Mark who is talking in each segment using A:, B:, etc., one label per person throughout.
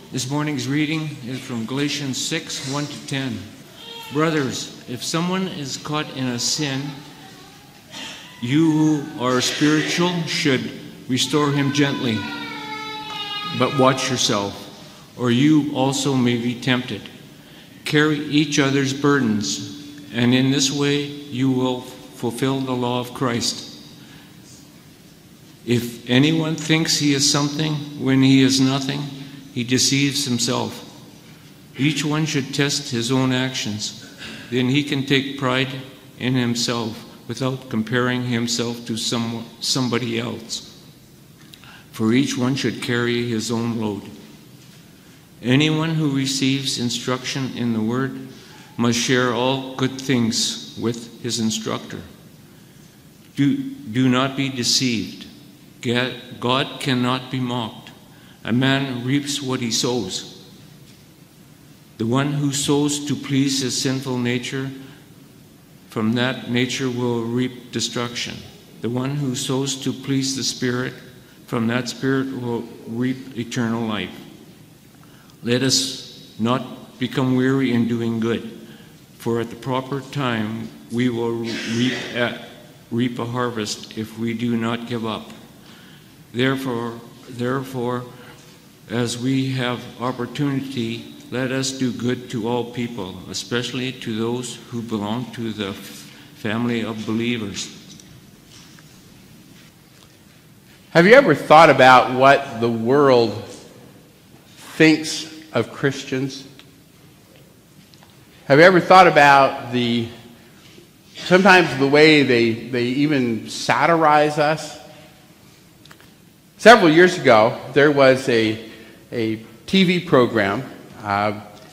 A: This morning's reading is from Galatians 6, 1 to 10. Brothers, if someone is caught in a sin, you who are spiritual should restore him gently. But watch yourself, or you also may be tempted. Carry each other's burdens, and in this way you will fulfill the law of Christ. If anyone thinks he is something when he is nothing, he deceives himself. Each one should test his own actions. Then he can take pride in himself without comparing himself to somebody else. For each one should carry his own load. Anyone who receives instruction in the Word must share all good things with his instructor. Do not be deceived. God cannot be mocked. A man reaps what he sows. The one who sows to please his sinful nature, from that nature will reap destruction. The one who sows to please the Spirit, from that Spirit will reap eternal life. Let us not become weary in doing good, for at the proper time we will reap a harvest if we do not give up. Therefore, as we have opportunity, let us do good to all people, especially to those who belong to the family of believers.
B: Have you ever thought about what the world thinks of Christians? Have you ever thought about sometimes the way they even satirize us? Several years ago, there was a TV program.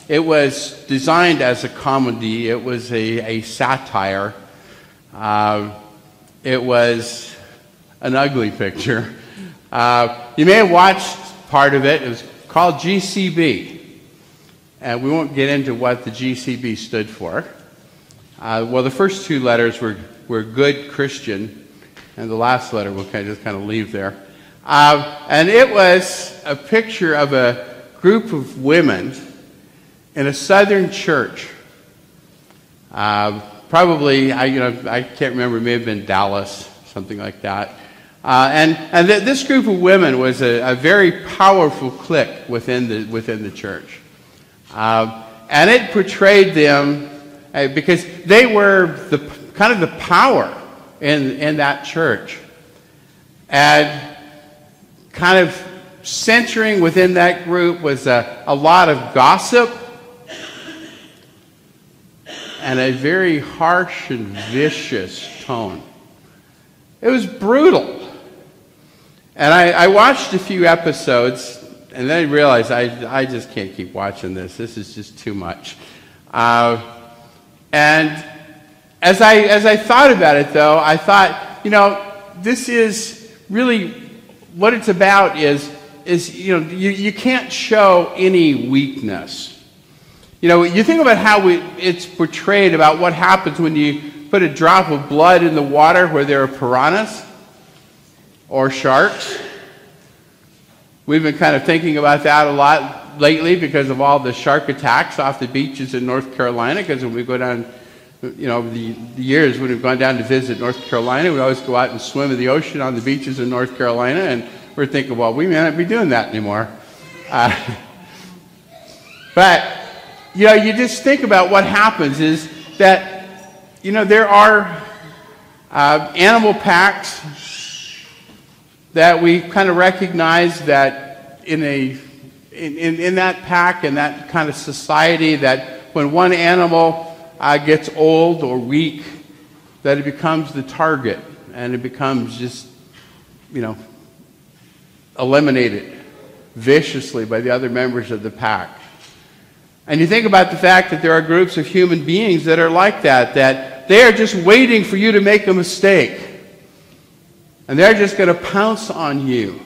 B: It was designed as a comedy. It was a satire. It was an ugly picture. You may have watched part of it. It was called GCB. And we won't get into what the GCB stood for. Well, the first two letters were good Christian, and the last letter we'll just kind of leave there. And it was a picture of a group of women in a southern church. Probably, I can't remember, it may have been Dallas, something like that. And this group of women was a very powerful clique within the church. And it portrayed them because they were kind of the power in that church. And kind of centering within that group was a lot of gossip and a very harsh and vicious tone. It was brutal. And I watched a few episodes, and then I realized I just can't keep watching this. This is just too much. And as I thought about it, though, I thought, this is really what it's about is you can't show any weakness. You think about how it's portrayed about what happens when you put a drop of blood in the water where there are piranhas or sharks. We've been kind of thinking about that a lot lately because of all the shark attacks off the beaches in North Carolina, because when we go down, the years when we've gone down to visit North Carolina, we always go out and swim in the ocean on the beaches in North Carolina, and we're thinking, well, we may not be doing that anymore. But, you just think about what happens is that, there are animal packs that we kind of recognize that in that pack, in that kind of society, that when one animal gets old or weak, that it becomes the target, and it becomes just, eliminated viciously by the other members of the pack. And you think about the fact that there are groups of human beings that are like that they are just waiting for you to make a mistake. And they're just going to pounce on you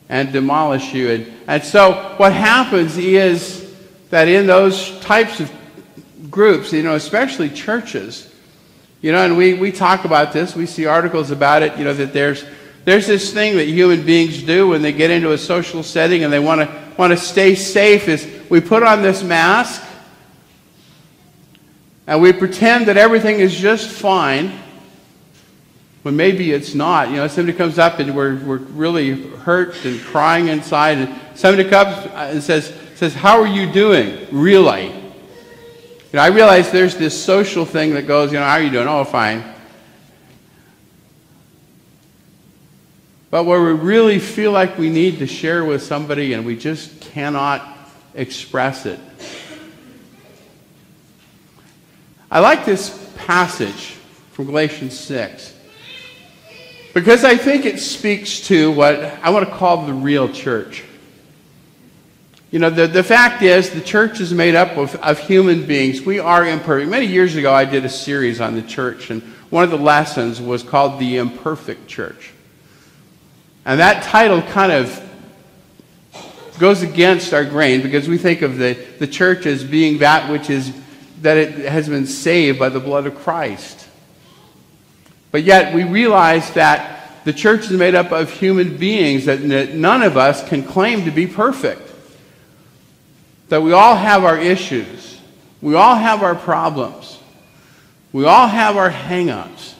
B: and demolish you. And so what happens is that in those types of groups, especially churches, and we talk about this, we see articles about it, that There's this thing that human beings do when they get into a social setting and they want to stay safe, is we put on this mask and we pretend that everything is just fine when maybe it's not. You know, somebody comes up and we're really hurt and crying inside, and somebody comes and says, "How are you doing, really?" You know, I realize there's this social thing that goes, you know, "How are you doing?" "Oh, fine." But where we really feel like we need to share with somebody and we just cannot express it. I like this passage from Galatians 6 because I think it speaks to what I want to call the real church. You know, the fact is the church is made up of human beings. We are imperfect. Many years ago I did a series on the church, and one of the lessons was called The Imperfect Church. And that title kind of goes against our grain because we think of the church as being that it has been saved by the blood of Christ. But yet we realize that the church is made up of human beings, that none of us can claim to be perfect. That we all have our issues. We all have our problems. We all have our hang-ups.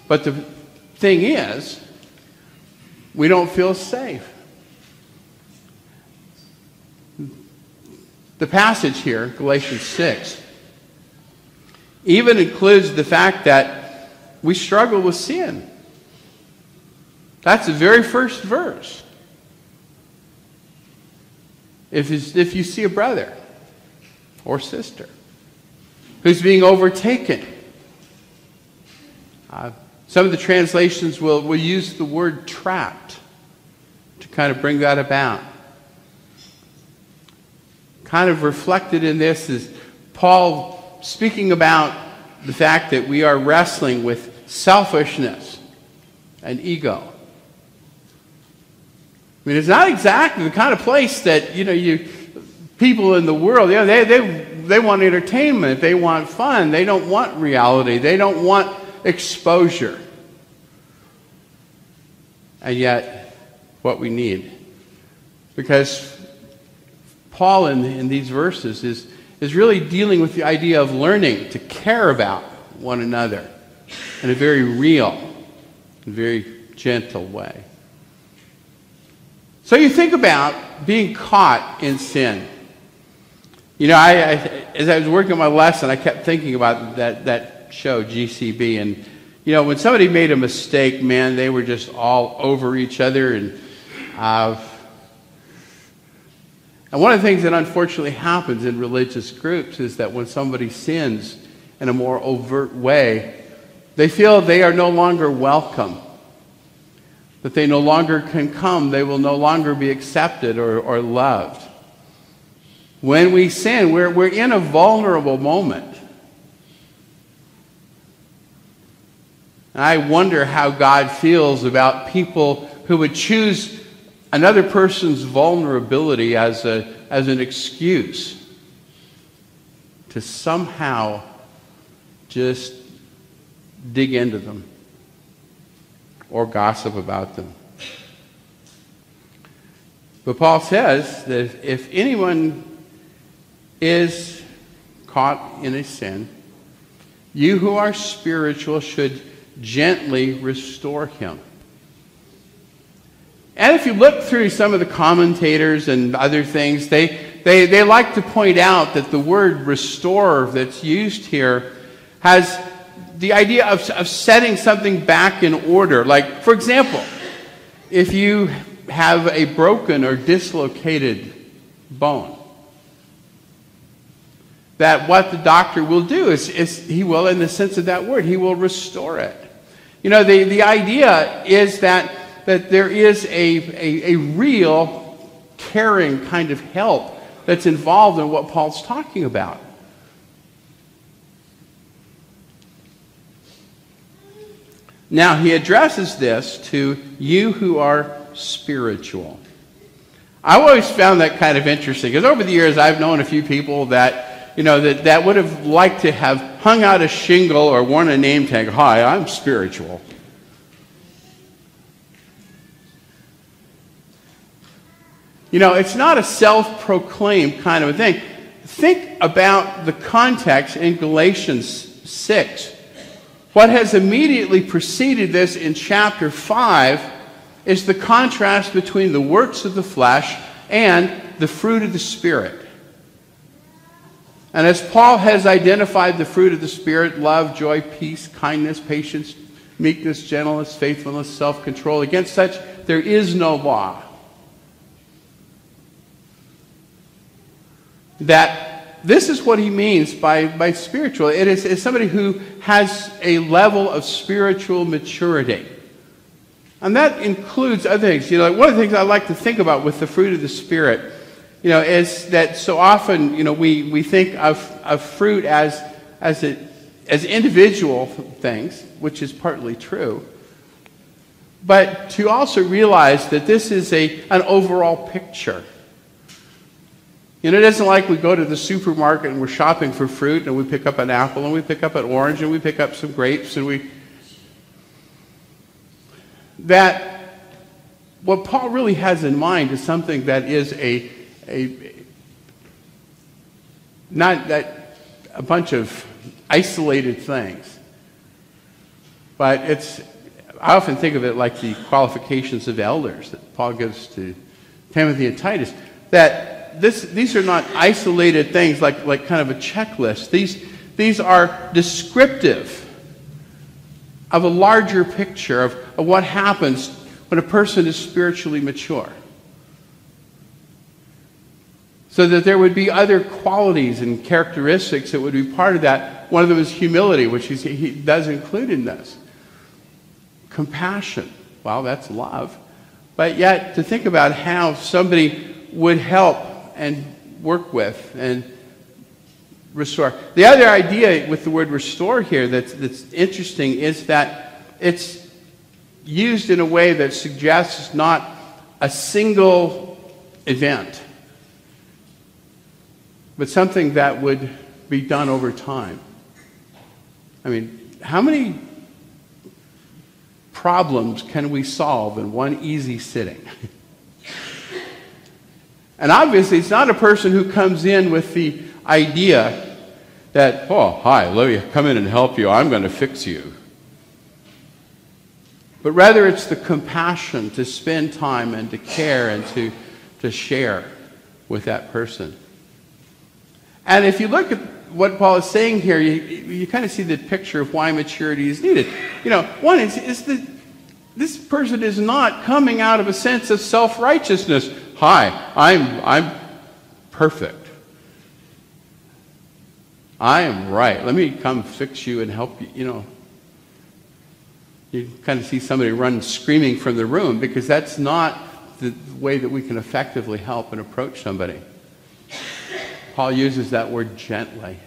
B: But the thing is, we don't feel safe. The passage here, Galatians 6, even includes the fact that we struggle with sin. That's the very first verse. If you see a brother or sister who's being overtaken, some of the translations will use the word trapped to kind of bring that about. Kind of reflected in this is Paul speaking about the fact that we are wrestling with selfishness and ego. I mean, it's not exactly the kind of place that, people in the world, they want entertainment, they want fun, they don't want reality, they don't want exposure. And yet, what we need. Because Paul in these verses is really dealing with the idea of learning to care about one another in a very real and very gentle way. So you think about being caught in sin. You know, as I was working on my lesson, I kept thinking about that show, GCB, and when somebody made a mistake, man, they were just all over each other. And one of the things that unfortunately happens in religious groups is that when somebody sins in a more overt way, they feel they are no longer welcome, that they no longer can come, they will no longer be accepted or loved. When we sin, we're in a vulnerable moment. I wonder how God feels about people who would choose another person's vulnerability as an excuse to somehow just dig into them or gossip about them. But Paul says that if anyone is caught in a sin, you who are spiritual should gently restore him. And if you look through some of the commentators and other things, they like to point out that the word restore that's used here has the idea of setting something back in order. Like, for example, if you have a broken or dislocated bone, that what the doctor will do is he will, in the sense of that word, he will restore it. The idea is that there is a real caring kind of help that's involved in what Paul's talking about. Now, he addresses this to you who are spiritual. I've always found that kind of interesting, because over the years I've known a few people that that would have liked to have hung out a shingle or worn a name tag, "Hi, I'm spiritual." It's not a self-proclaimed kind of a thing. Think about the context in Galatians 6. What has immediately preceded this in chapter 5 is the contrast between the works of the flesh and the fruit of the Spirit. And as Paul has identified the fruit of the Spirit, love, joy, peace, kindness, patience, meekness, gentleness, faithfulness, self-control, against such there is no law. That this is what he means by spiritual. It is somebody who has a level of spiritual maturity. And that includes other things. One of the things I like to think about with the fruit of the Spirit, is that so often, we think of fruit as individual things, which is partly true. But to also realize that this is an overall picture. It isn't like we go to the supermarket and we're shopping for fruit and we pick up an apple and we pick up an orange and we pick up some grapes and that what Paul really has in mind is something that is not that a bunch of isolated things, but I often think of it like the qualifications of elders that Paul gives to Timothy and Titus, that these are not isolated things like kind of a checklist. These are descriptive of a larger picture of what happens when a person is spiritually mature. So that there would be other qualities and characteristics that would be part of that. One of them is humility, which he does include in this. Compassion. Well, that's love. But yet, to think about how somebody would help and work with and restore. The other idea with the word restore here that's interesting is that it's used in a way that suggests not a single event, but something that would be done over time. I mean, how many problems can we solve in one easy sitting? And obviously, it's not a person who comes in with the idea that, oh, hi, let me come in and help you. I'm going to fix you. But rather, it's the compassion to spend time and to care and to share with that person. And if you look at what Paul is saying here, you kind of see the picture of why maturity is needed. One is that this person is not coming out of a sense of self-righteousness. Hi, I'm perfect. I am right. Let me come fix you and help you. You kind of see somebody run screaming from the room because that's not the way that we can effectively help and approach somebody. Paul uses that word gently.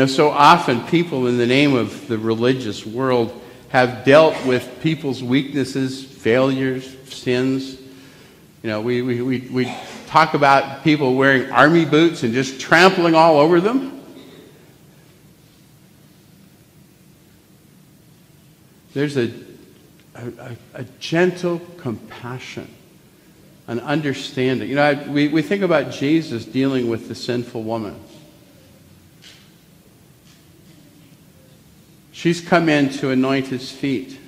B: So often people in the name of the religious world have dealt with people's weaknesses, failures, sins. We talk about people wearing army boots and just trampling all over them. There's a gentle compassion, an understanding. We think about Jesus dealing with the sinful woman. She's come in to anoint his feet.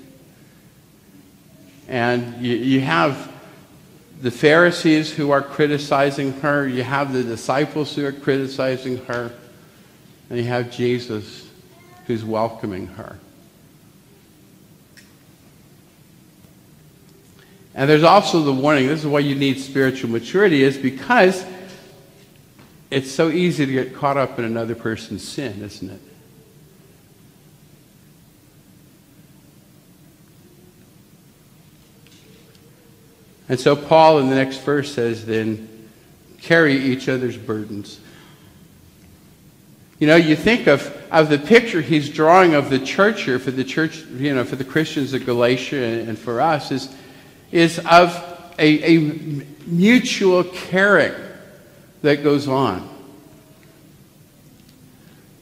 B: And you have the Pharisees who are criticizing her. You have the disciples who are criticizing her. And you have Jesus who's welcoming her. And there's also the warning. This is why you need spiritual maturity, is because it's so easy to get caught up in another person's sin, isn't it? And so Paul in the next verse says, then, carry each other's burdens. You think of the picture he's drawing of the church here, for the church, for the Christians of Galatia and for us, is of a mutual caring that goes on.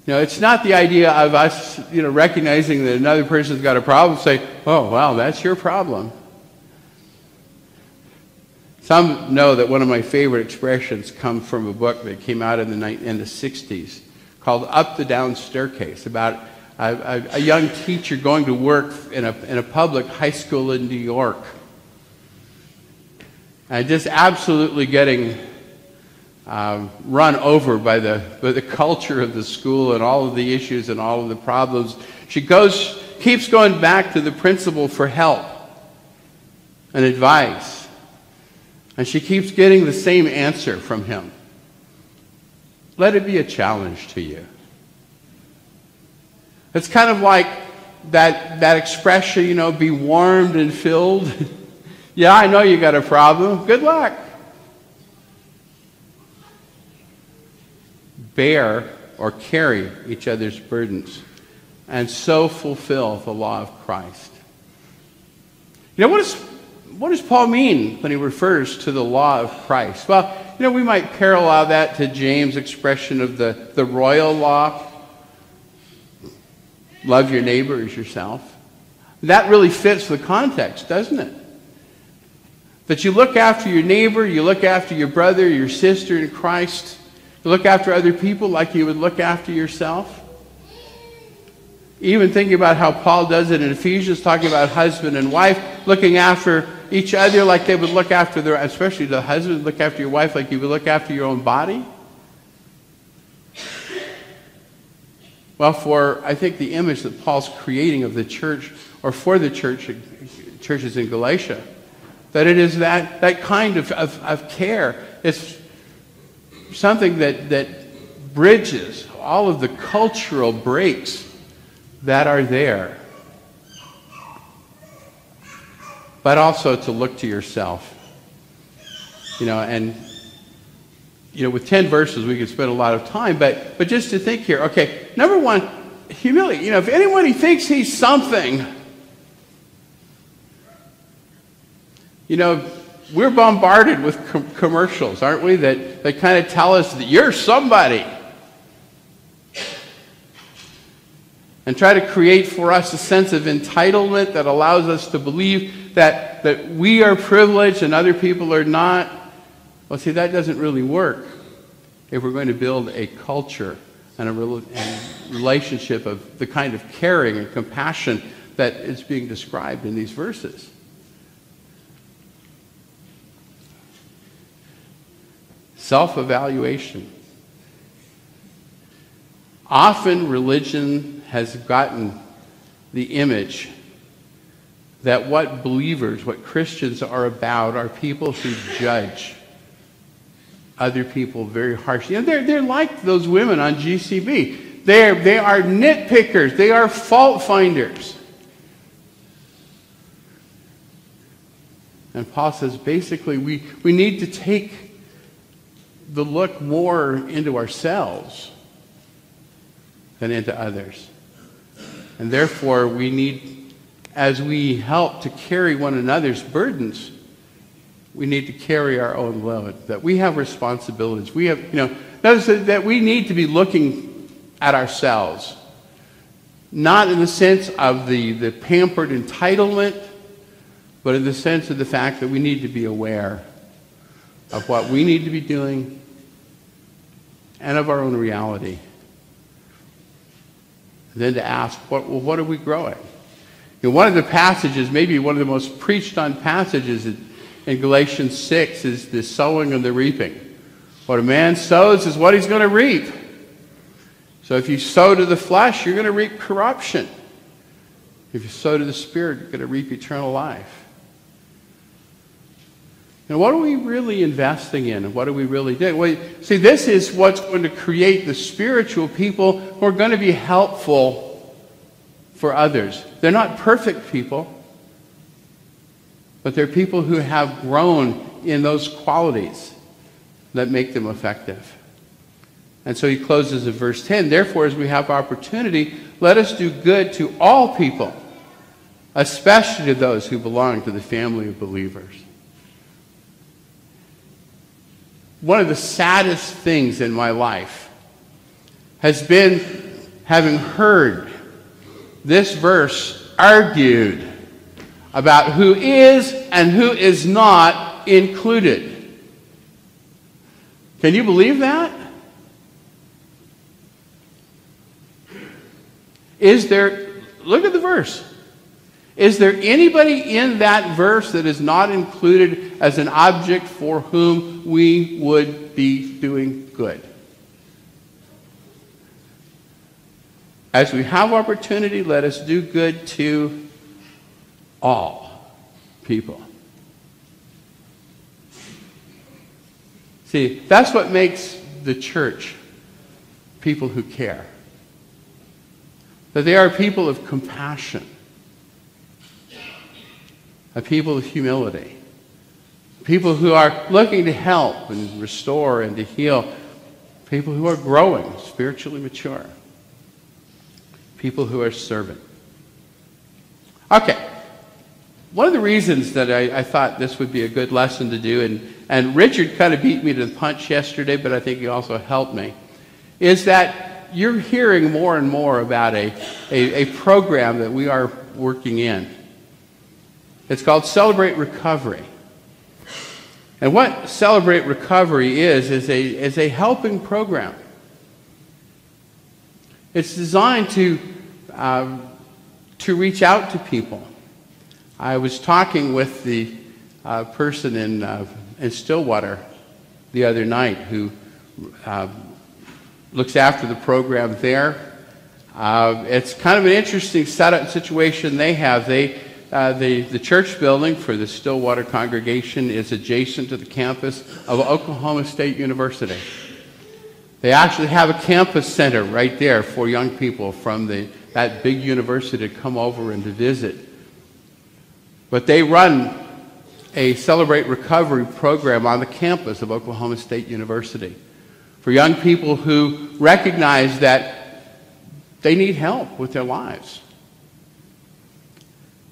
B: It's not the idea of us, recognizing that another person's got a problem, say, oh, well, that's your problem. Some know that one of my favorite expressions comes from a book that came out in the 60s called Up the Down Staircase, about a young teacher going to work in a public high school in New York. And just absolutely getting run over by the culture of the school and all of the issues and all of the problems. She keeps going back to the principal for help and advice. And she keeps getting the same answer from him. Let it be a challenge to you. It's kind of like that expression, be warmed and filled. Yeah, I know you got a problem. Good luck. Bear or carry each other's burdens and so fulfill the law of Christ. What does Paul mean when he refers to the law of Christ? Well, we might parallel that to James' expression of the royal law. Love your neighbor as yourself. That really fits the context, doesn't it? That you look after your neighbor, you look after your brother, your sister in Christ. You look after other people like you would look after yourself. Even thinking about how Paul does it in Ephesians, talking about husband and wife, looking after each other like they would look after especially the husband, look after your wife like you would look after your own body. Well, I think the image that Paul's creating of the church, or for the churches in Galatia, that it is that kind of care. It's something that bridges all of the cultural breaks that are there. But also to look to yourself. With 10 verses we could spend a lot of time, but just to think here, okay, number one, humility. If anybody thinks he's something, we're bombarded with commercials, aren't we, that kind of tell us that you're somebody. And try to create for us a sense of entitlement that allows us to believe that we are privileged and other people are not. Well, see, that doesn't really work if we're going to build a culture and a relationship of the kind of caring and compassion that is being described in these verses. Self-evaluation. Often religion has gotten the image that what believers, what Christians are about, are people who judge other people very harshly. They're like those women on GCB. They are nitpickers. They are fault finders. And Paul says basically we need to take the look more into ourselves than into others. And therefore we need, as we help to carry one another's burdens, we need to carry our own load, that we have responsibilities. We have, notice that we need to be looking at ourselves, not in the sense of the pampered entitlement, but in the sense of the fact that we need to be aware of what we need to be doing and of our own reality. And then to ask, what are we growing? One of the passages, maybe one of the most preached on passages in Galatians 6 is the sowing and the reaping. What a man sows is what he's going to reap. So if you sow to the flesh, you're going to reap corruption. If you sow to the Spirit, you're going to reap eternal life. And what are we really investing in? And what are we really doing? Well, see, this is what's going to create the spiritual people who are going to be helpful for others. They're not perfect people, but they're people who have grown in those qualities that make them effective. And so he closes in verse 10, therefore, as we have opportunity, let us do good to all people, especially to those who belong to the family of believers. One of the saddest things in my life has been having heard this verse argued about who is and who is not included. Can you believe that? Look at the verse. Is there anybody in that verse that is not included as an object for whom we would be doing good? As we have opportunity, let us do good to all people. See, that's what makes the church people who care. That they are people of compassion, a people of humility, people who are looking to help and restore and to heal, people who are growing, spiritually mature, people who are serving. Okay. One of the reasons that I thought this would be a good lesson to do, and Richard kind of beat me to the punch yesterday, but I think he also helped me, is that you're hearing more and more about a program that we are working in. It's called Celebrate Recovery. And what Celebrate Recovery is a helping program. It's designed to reach out to people. I was talking with the person in Stillwater the other night who looks after the program there. It's kind of an interesting situation they have. The church building for the Stillwater congregation is adjacent to the campus of Oklahoma State University. They actually have a campus center right there for young people from that big university to come over and to visit. But they run a Celebrate Recovery program on the campus of Oklahoma State University for young people who recognize that they need help with their lives.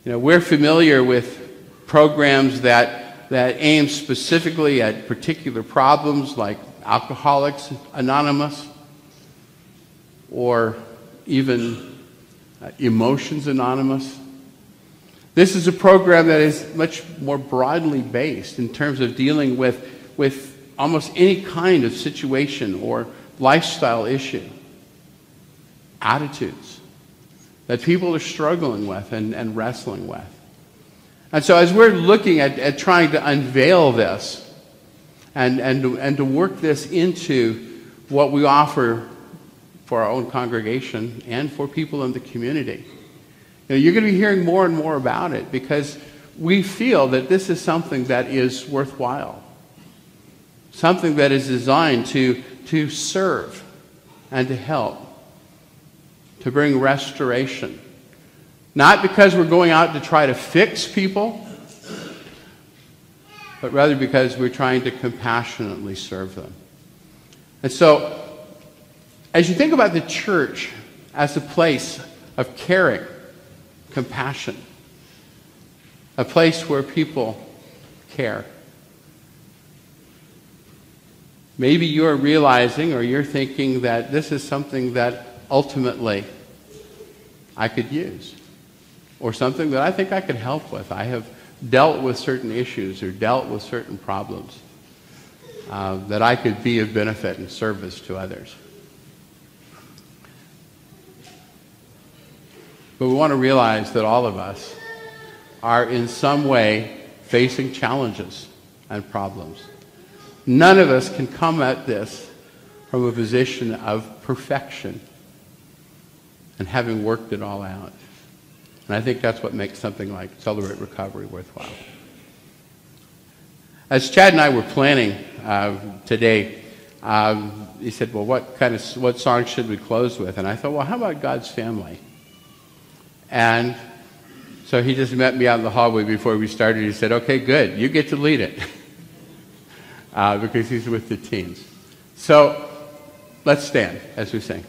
B: You know, we're familiar with programs that aim specifically at particular problems like Alcoholics Anonymous or even Emotions Anonymous. This is a program that is much more broadly based in terms of dealing with almost any kind of situation or lifestyle issue, attitudes that people are struggling with and wrestling with. And so as we're looking at trying to unveil this and to work this into what we offer for our own congregation and for people in the community, you're going to be hearing more and more about it because we feel that this is something that is worthwhile. Something that is designed to serve and to help, to bring restoration. Not because we're going out to try to fix people, but rather because we're trying to compassionately serve them. And so, as you think about the church as a place of caring, compassion, a place where people care, maybe you're realizing or you're thinking that this is something that ultimately I could use, or something that I think I could help with. I have dealt with certain issues or dealt with certain problems that I could be of benefit and service to others. But we want to realize that all of us are in some way facing challenges and problems. None of us can come at this from a position of perfection and having worked it all out. And I think that's what makes something like Celebrate Recovery worthwhile. As Chad and I were planning today, he said, well, what song should we close with? And I thought, well, how about God's Family? And so he just met me out in the hallway before we started. He said, okay, good, you get to lead it. Because he's with the teens. So let's stand as we sing.